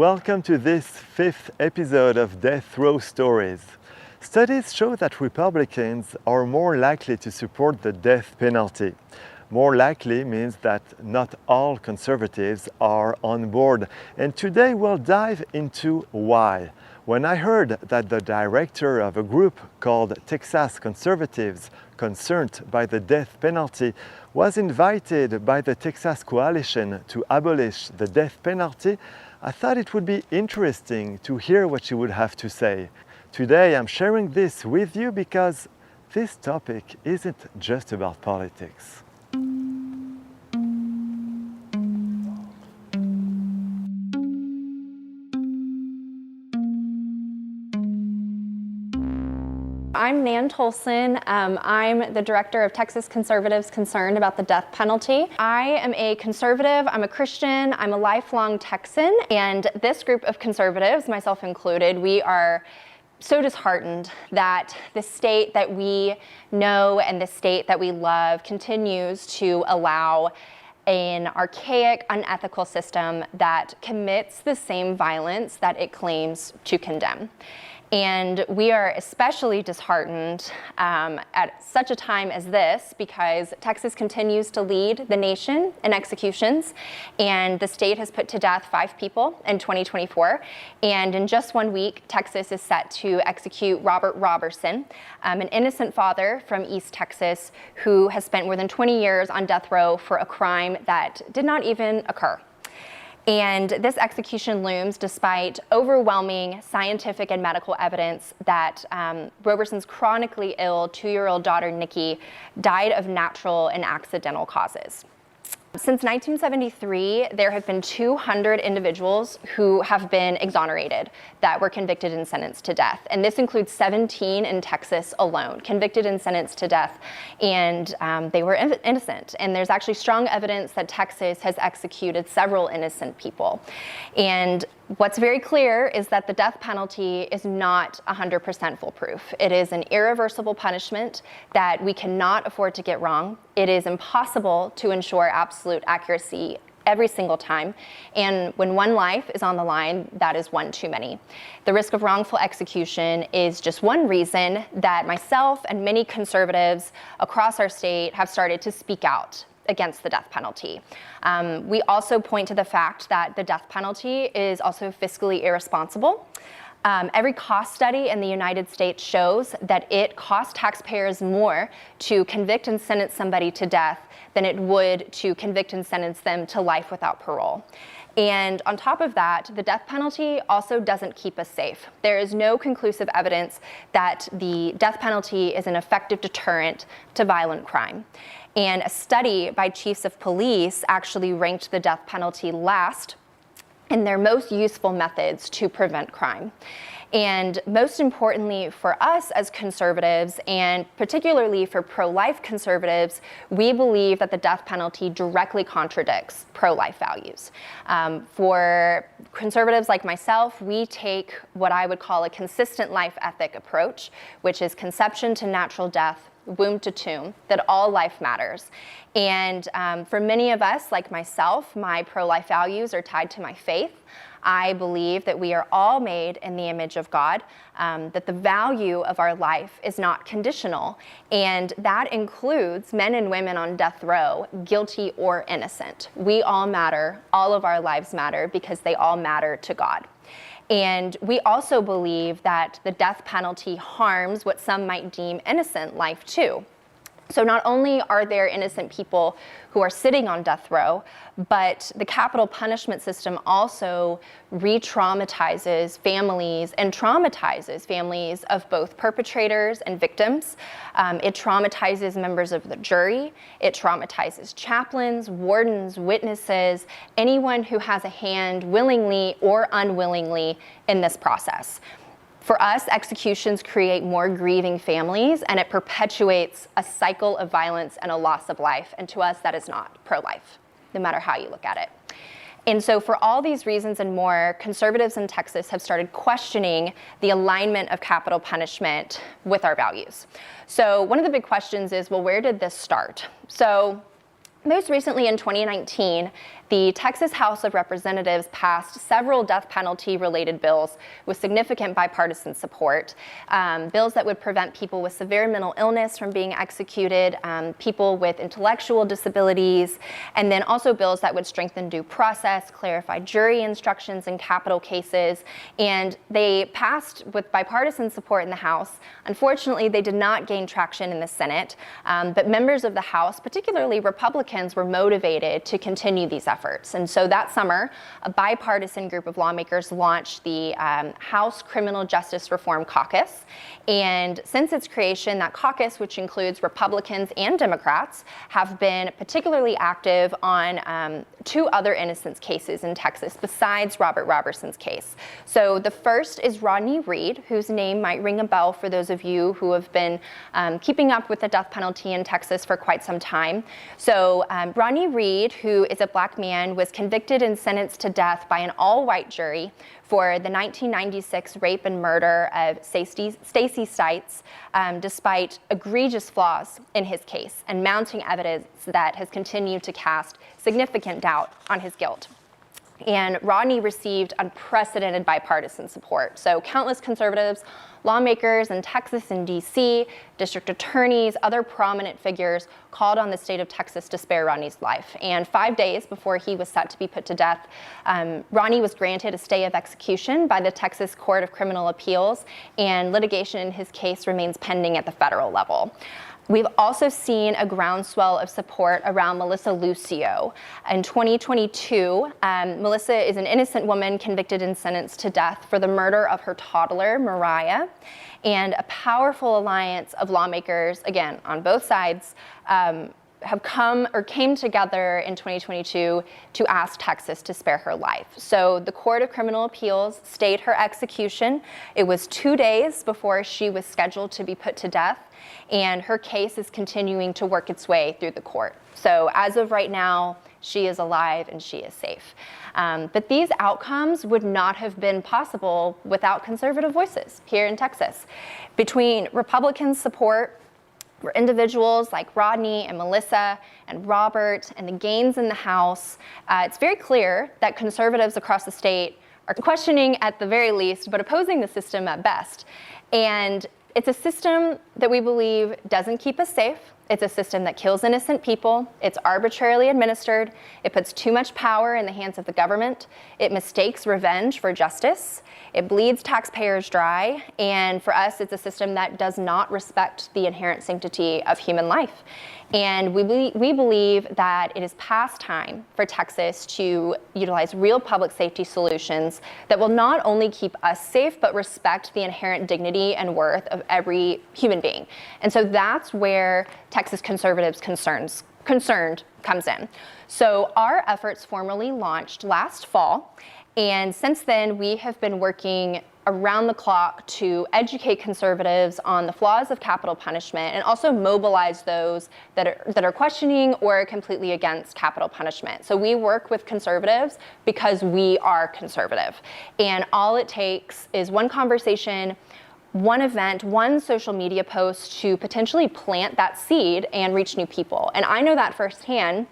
welcome to this fifth episode of Death Row Stories. Studies show that Republicans are more likely to support the death penalty. More likely means that not all conservatives are on board, and today we'll dive into why. When I heard that the director of a group called Texan Conservatives concerned by the death penalty was invited by the Texas Coalition to abolish the death penalty, I thought it would be interesting to hear what she would have to say. Today I'm sharing this with you because this topic isn't just about politics. I'm Nan Tolson. I'm the director of Texas Conservatives concerned about the death penalty. I am a conservative, I'm a Christian, I'm a lifelong Texan, and this group of conservatives, myself included, we are so disheartened that the state that we know and the state that we love continues to allow an archaic, unethical system that commits the same violence that it claims to condemn. And we are especially disheartened at such a time as this because Texas continues to lead the nation in executions, and the state has put to death 5 people in 2024. And in just 1 week, Texas is set to execute Robert Robertson, an innocent father from East Texas who has spent more than 20 years on death row for a crime that did not even occur. And this execution looms despite overwhelming scientific and medical evidence that Roberson's chronically ill 2-year-old daughter, Nikki, died of natural and accidental causes. Since 1973, there have been 200 individuals who have been exonerated that were convicted and sentenced to death. And this includes 17 in Texas alone, convicted and sentenced to death. And they were innocent. And there's actually strong evidence that Texas has executed several innocent people. And what's very clear is that the death penalty is not 100% foolproof. It is an irreversible punishment that we cannot afford to get wrong. It is impossible to ensure absolute accuracy every single time. And when one life is on the line, that is one too many. The risk of wrongful execution is just one reason that myself and many conservatives across our state have started to speak out against the death penalty. We also point to the fact that the death penalty is also fiscally irresponsible. Every cost study in the United States shows that it costs taxpayers more to convict and sentence somebody to death than it would to convict and sentence them to life without parole. And on top of that, the death penalty also doesn't keep us safe. There is no conclusive evidence that the death penalty is an effective deterrent to violent crime. And a study by chiefs of police actually ranked the death penalty last in their most useful methods to prevent crime. And most importantly for us as conservatives, and particularly for pro-life conservatives, we believe that the death penalty directly contradicts pro-life values. For conservatives like myself, we take what I would call a consistent life ethic approach, which is conception to natural death, womb to tomb, that all life matters. And for many of us, like myself, my pro-life values are tied to my faith. I believe that we are all made in the image of God, that the value of our life is not conditional, and that includes men and women on death row, guilty or innocent. We all matter, all of our lives matter, because they all matter to God. And we also believe that the death penalty harms what some might deem innocent life too. So not only are there innocent people who are sitting on death row, but the capital punishment system also re-traumatizes families and traumatizes families of both perpetrators and victims. It traumatizes members of the jury. It traumatizes chaplains, wardens, witnesses, anyone who has a hand willingly or unwillingly in this process. For us, executions create more grieving families, and it perpetuates a cycle of violence and a loss of life. And to us, that is not pro-life, no matter how you look at it. And so for all these reasons and more, conservatives in Texas have started questioning the alignment of capital punishment with our values. So one of the big questions is, well, where did this start? So most recently in 2019, the Texas House of Representatives passed several death penalty-related bills with significant bipartisan support. Bills that would prevent people with severe mental illness from being executed, people with intellectual disabilities, and then also bills that would strengthen due process, clarify jury instructions in capital cases, and they passed with bipartisan support in the House. Unfortunately, they did not gain traction in the Senate, but members of the House, particularly Republicans, were motivated to continue these efforts. And so that summer, a bipartisan group of lawmakers launched the House Criminal Justice Reform Caucus. And since its creation, that caucus, which includes Republicans and Democrats, have been particularly active on 2 other innocence cases in Texas besides Robert Roberson's case. So the first is Rodney Reed, whose name might ring a bell for those of you who have been keeping up with the death penalty in Texas for quite some time. So Rodney Reed, who is a black man, was convicted and sentenced to death by an all-white jury for the 1996 rape and murder of Stacey Stites, despite egregious flaws in his case and mounting evidence that has continued to cast significant doubt on his guilt. And Rodney received unprecedented bipartisan support. So countless conservatives, lawmakers in Texas and DC, district attorneys, other prominent figures called on the state of Texas to spare Rodney's life. And 5 days before he was set to be put to death, Rodney was granted a stay of execution by the Texas Court of Criminal Appeals, and litigation in his case remains pending at the federal level. We've also seen a groundswell of support around Melissa Lucio. In 2022, Melissa is an innocent woman convicted and sentenced to death for the murder of her toddler, Mariah. And a powerful alliance of lawmakers, again, on both sides, came together in 2022 to ask Texas to spare her life. So the Court of Criminal Appeals stayed her execution. It was 2 days before she was scheduled to be put to death, and her case is continuing to work its way through the court. So as of right now, she is alive and she is safe. But these outcomes would not have been possible without conservative voices here in Texas. Between Republican support for individuals like Rodney and Melissa and Robert and the gains in the House, it's very clear that conservatives across the state are questioning at the very least, but opposing the system at best. And it's a system that we believe doesn't keep us safe. It's a system that kills innocent people. It's arbitrarily administered. It puts too much power in the hands of the government. It mistakes revenge for justice. It bleeds taxpayers dry. And for us, it's a system that does not respect the inherent sanctity of human life. And we believe that it is past time for Texas to utilize real public safety solutions that will not only keep us safe, but respect the inherent dignity and worth of every human being. And so that's where Texas conservatives' concerned comes in. So our efforts formally launched last fall, and since then we have been working around the clock to educate conservatives on the flaws of capital punishment and also mobilize those that are questioning or completely against capital punishment. So we work with conservatives because we are conservative. And all it takes is one conversation, one event, one social media post to potentially plant that seed and reach new people. And I know that firsthand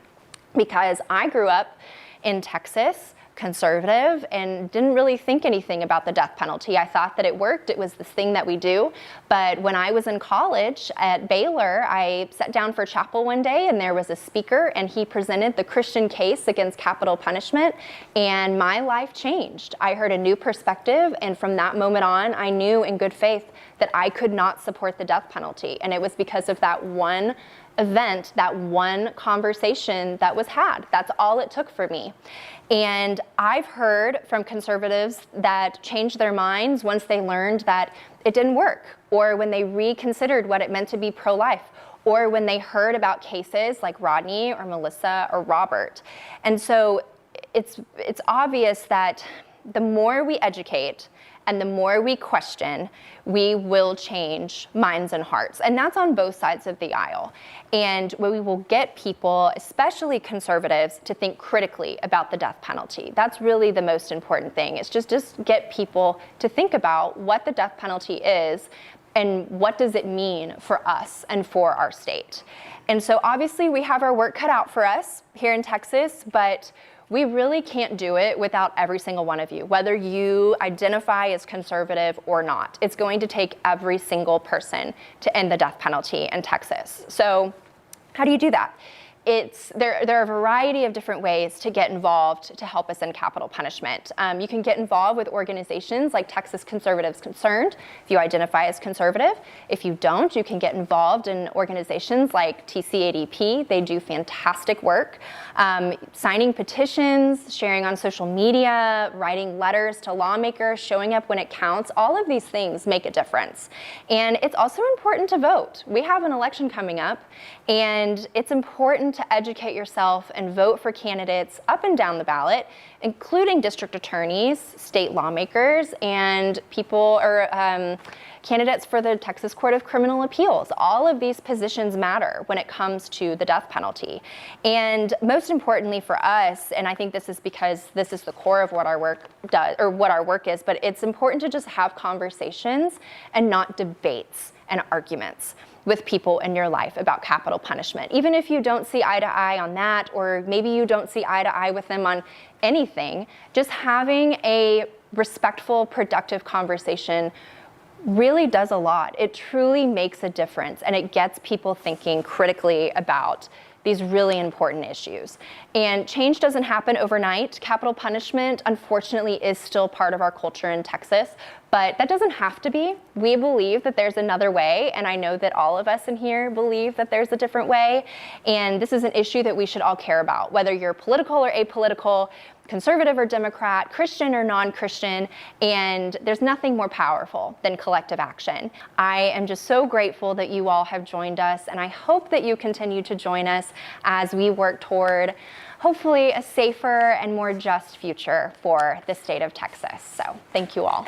because I grew up in Texas, conservative, and didn't really think anything about the death penalty. I thought that it worked. It was this thing that we do. But when I was in college at Baylor, I sat down for chapel one day and there was a speaker and he presented the Christian case against capital punishment, and my life changed. I heard a new perspective, and from that moment on, I knew in good faith that I could not support the death penalty. And it was because of that one event, that one conversation that was had. That's all it took for me. And I've heard from conservatives that changed their minds once they learned that it didn't work, or when they reconsidered what it meant to be pro-life, or when they heard about cases like Rodney or Melissa or Robert. And so it's obvious that the more we educate and the more we question, we will change minds and hearts. And that's on both sides of the aisle. And we will get people, especially conservatives, to think critically about the death penalty. That's really the most important thing. It's just get people to think about what the death penalty is and what does it mean for us and for our state. And so obviously we have our work cut out for us here in Texas, but we really can't do it without every single one of you, whether you identify as conservative or not. It's going to take every single person to end the death penalty in Texas. So how do you do that? There are a variety of different ways to get involved to help us in capital punishment. You can get involved with organizations like Texas Conservatives Concerned if you identify as conservative. If you don't, you can get involved in organizations like TCADP. They do fantastic work. Signing petitions, sharing on social media, writing letters to lawmakers, showing up when it counts, all of these things make a difference. And it's also important to vote. We have an election coming up, and it's important to educate yourself and vote for candidates up and down the ballot, including district attorneys, state lawmakers, and candidates for the Texas Court of Criminal Appeals. All of these positions matter when it comes to the death penalty. And most importantly for us, and I think this is because this is the core of what our work does, or what our work is, but it's important to just have conversations and not debates and arguments with people in your life about capital punishment. Even if you don't see eye to eye on that, or maybe you don't see eye to eye with them on anything, just having a respectful, productive conversation really does a lot. It truly makes a difference, and it gets people thinking critically about these really important issues. And change doesn't happen overnight. Capital punishment, unfortunately, is still part of our culture in Texas, but that doesn't have to be. We believe that there's another way, and I know that all of us in here believe that there's a different way, and this is an issue that we should all care about, whether you're political or apolitical, conservative or Democrat, Christian or non-Christian, and there's nothing more powerful than collective action. I am just so grateful that you all have joined us, and I hope that you continue to join us as we work toward hopefully a safer and more just future for the state of Texas. So thank you all.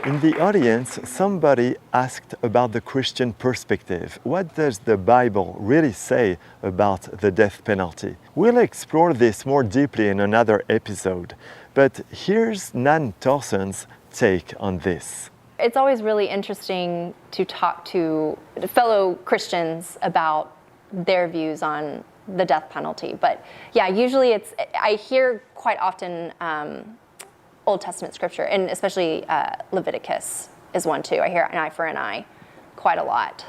In the audience, somebody asked about the Christian perspective. What does the Bible really say about the death penalty? We'll explore this more deeply in another episode, but here's Nan Tolson's take on this. It's always really interesting to talk to fellow Christians about their views on the death penalty. But yeah, usually I hear quite often Old Testament scripture, and especially Leviticus is one too. I hear an eye for an eye quite a lot.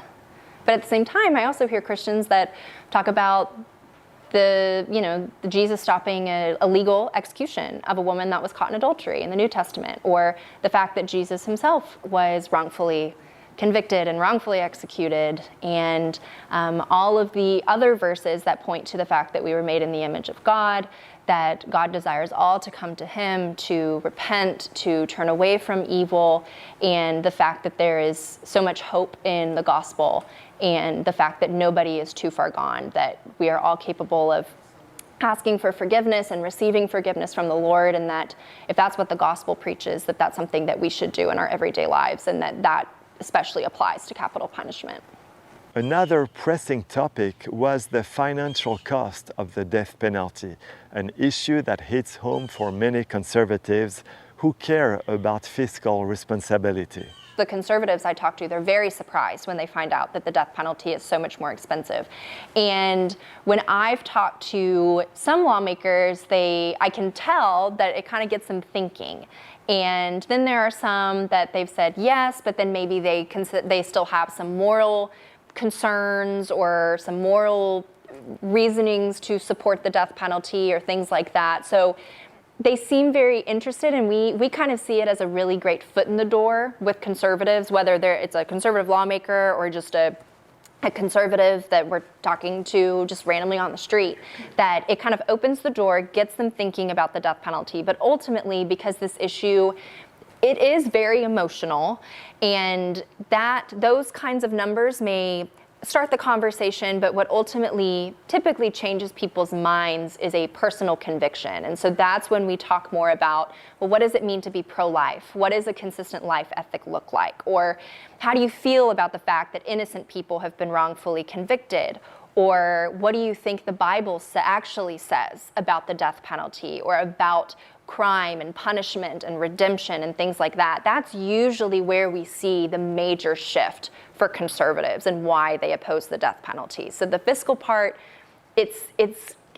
But at the same time, I also hear Christians that talk about the Jesus stopping a legal execution of a woman that was caught in adultery in the New Testament, or the fact that Jesus himself was wrongfully convicted and wrongfully executed, and all of the other verses that point to the fact that we were made in the image of God, that God desires all to come to him, to repent, to turn away from evil, and the fact that there is so much hope in the gospel, and the fact that nobody is too far gone, that we are all capable of asking for forgiveness and receiving forgiveness from the Lord, and that if that's what the gospel preaches, that that's something that we should do in our everyday lives, and that especially applies to capital punishment. Another pressing topic was the financial cost of the death penalty, an issue that hits home for many conservatives who care about fiscal responsibility. The conservatives I talk to, they're very surprised when they find out that the death penalty is so much more expensive. And when I've talked to some lawmakers, I can tell that it kind of gets them thinking. And then there are some that they've said yes, but then maybe they still have some moral concerns or some moral reasonings to support the death penalty or things like that. So they seem very interested, and we kind of see it as a really great foot in the door with conservatives, whether it's a conservative lawmaker or just a conservative that we're talking to just randomly on the street, that it kind of opens the door, gets them thinking about the death penalty. But ultimately, because this issue, it is very emotional, and those kinds of numbers may start the conversation, but what ultimately typically changes people's minds is a personal conviction. And so that's when we talk more about, well, what does it mean to be pro-life? What does a consistent life ethic look like? Or how do you feel about the fact that innocent people have been wrongfully convicted? Or what do you think the Bible actually says about the death penalty, or about crime and punishment and redemption and things like that? That's usually where we see the major shift for conservatives and why they oppose the death penalty. So the fiscal part, it's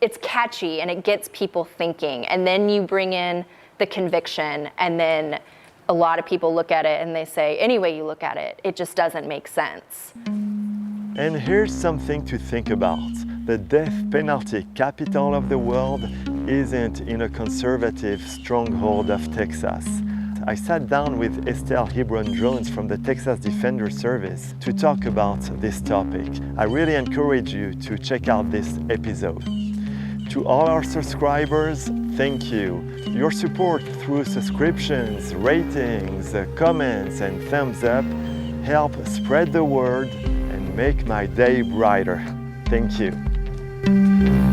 it's catchy and it gets people thinking. And then you bring in the conviction, and then a lot of people look at it and they say, any way you look at it, it just doesn't make sense. And here's something to think about. The death penalty capital of the world isn't in a conservative stronghold of Texas. I sat down with Estelle Hebron-Jones from the Texas Defender Service to talk about this topic. I really encourage you to check out this episode. To all our subscribers, thank you. Your support through subscriptions, ratings, comments, and thumbs up help spread the word and make my day brighter. Thank you.